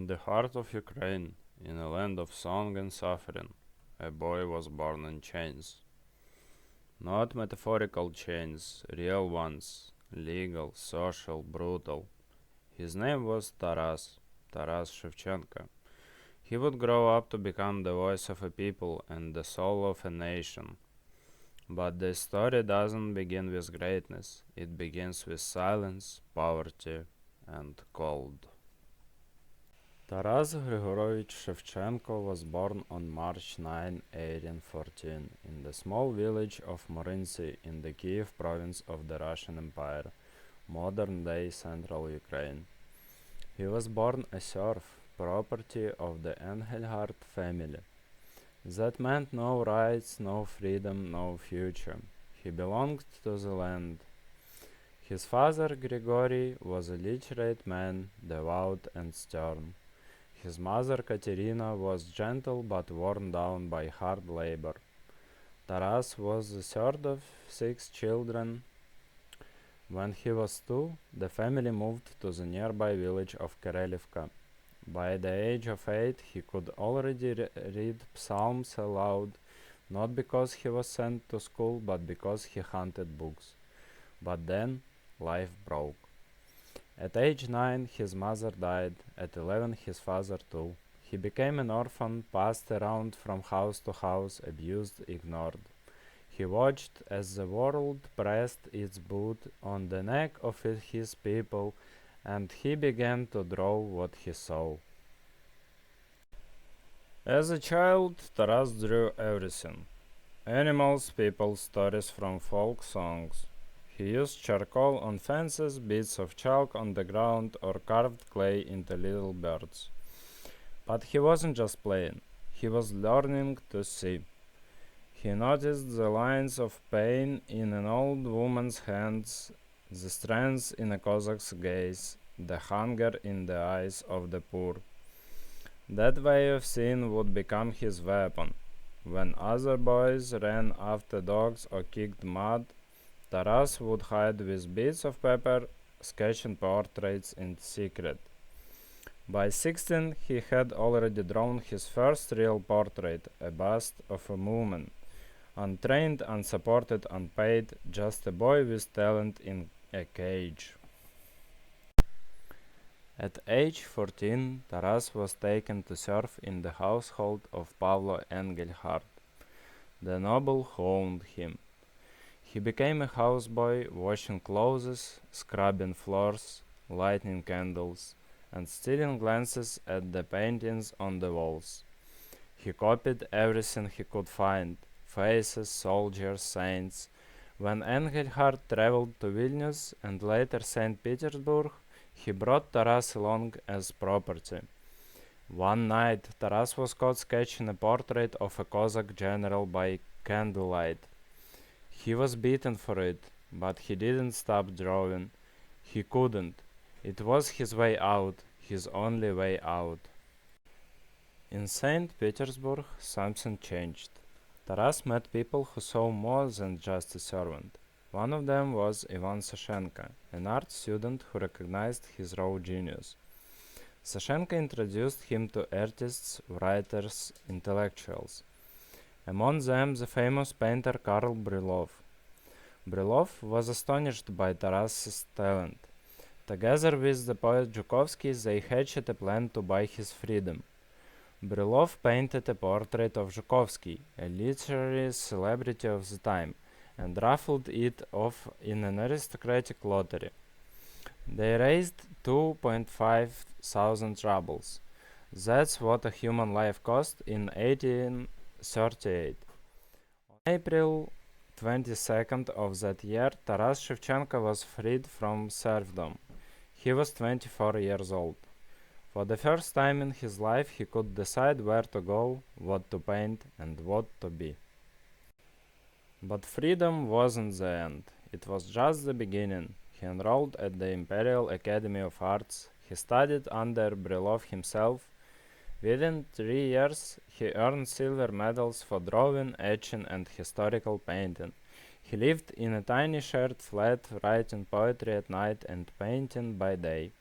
In the heart of Ukraine, in a land of song and suffering, a boy was born in chains. Not metaphorical chains, real ones, legal, social, brutal. His name was Taras Shevchenko. He would grow up to become the voice of a people and the soul of a nation. But the story doesn't begin with greatness, it begins with silence, poverty, and cold. Taras Grigorovich Shevchenko was born on March 9, 1814, in the small village of Morinci in the Kiev province of the Russian Empire, modern-day central Ukraine. He was born a serf, property of the Engelhardt family. That meant no rights, no freedom, no future. He belonged to the land. His father, Grigory, was a literate man, devout and stern. His mother, Katerina, was gentle but worn down by hard labor. Taras was the third of 6 children. When he was 2, the family moved to the nearby village of Karelivka. By the age of 8, he could already read psalms aloud, not because he was sent to school, but because he hunted books. But then, life broke. At age 9, his mother died. At 11, his father too. He became an orphan, passed around from house to house, abused, ignored. He watched as the world pressed its boot on the neck of his people, and he began to draw what he saw. As a child, Taras drew everything. Animals, people, stories from folk songs. He used charcoal on fences, bits of chalk on the ground, or carved clay into little birds. But he wasn't just playing, he was learning to see. He noticed the lines of pain in an old woman's hands, the strength in a Cosaque's gaze, the hunger in the eyes of the poor. That way of seeing would become his weapon. When other boys ran after dogs or kicked mud, Taras would hide with bits of paper, sketching portraits in secret. By 16, he had already drawn his first real portrait, a bust of a woman. Untrained, unsupported, unpaid, just a boy with talent in a cage. At age 14, Taras was taken to serve in the household of Pavlo Engelhardt, the noble who owned him. He became a houseboy, washing clothes, scrubbing floors, lighting candles, and stealing glances at the paintings on the walls. He copied everything he could find: faces, soldiers, saints. When Engelhardt traveled to Vilnius and later St. Petersburg, he brought Taras along as property. One night, Taras was caught sketching a portrait of a Cossack general by candlelight. He was beaten for it, but he didn't stop drawing. He couldn't. It was his way out, his only way out. In St. Petersburg, something changed. Taras met people who saw more than just a servant. One of them was Ivan Sashenko, an art student who recognized his raw genius. Sashenko introduced him to artists, writers, intellectuals. Among them the famous painter Karl Brylov. Brylov was astonished by Taras's talent. Together with the poet Zhukovsky, they hatched a plan to buy his freedom. Brylov painted a portrait of Zhukovsky, a literary celebrity of the time, and raffled it off in an aristocratic lottery. They raised 2,500 rubles. That's what a human life cost in 1838. On April 22nd of that year, Taras Shevchenko was freed from serfdom. He was 24 years old. For the first time in his life, he could decide where to go, what to paint, and what to be. But freedom wasn't the end. It was just the beginning. He enrolled at the Imperial Academy of Arts. He studied under Brylov himself. Within 3 years, he earned silver medals for drawing, etching, and historical painting. He lived in a tiny shared flat, writing poetry at night and painting by day.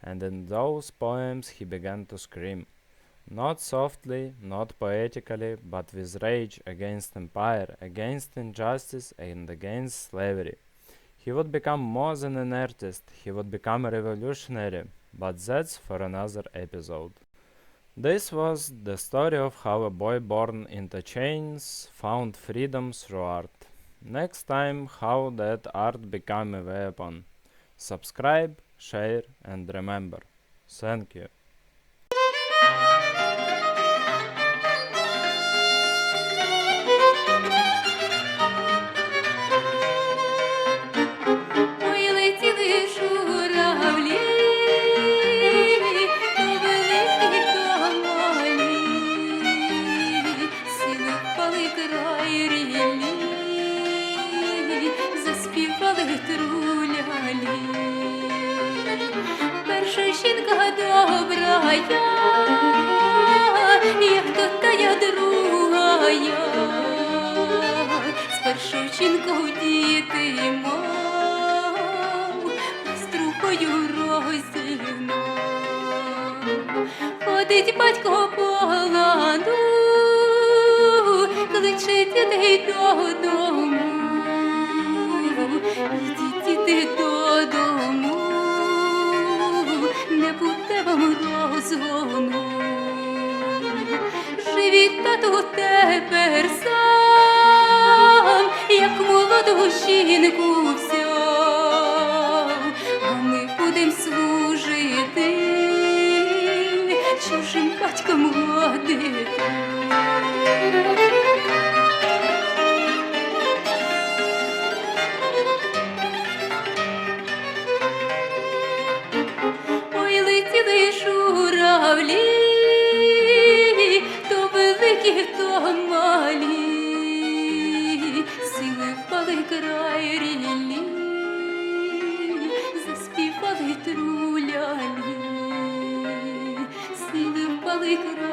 and in those poems he began to scream. Not softly, not poetically, but with rage against empire, against injustice, and against slavery. He would become more than an artist, he would become a revolutionary, but that's for another episode. This was the story of how a boy born into chains found freedom through art. Next time, how that art became a weapon. Subscribe, share, and remember. Thank you. Ой, летіли журавлі, то великі, то малі, сіли впали край ріллі, заспівали трулялі. Перша жінка добра як то тая друга я, спершу жінкою діти мов, струхою розігнав. Ходить батько по лану, кличе дітей додому. Ідіть, діти, додому, не буде вам розгону. Живіть, тату, тепер сам, як молоду жінку взяв, а ми будем служити чужим батькам годити. Ой, летіли журавлі, то великі, то малі, сіли впали край ріллі, заспівали трулялі, сіли впали край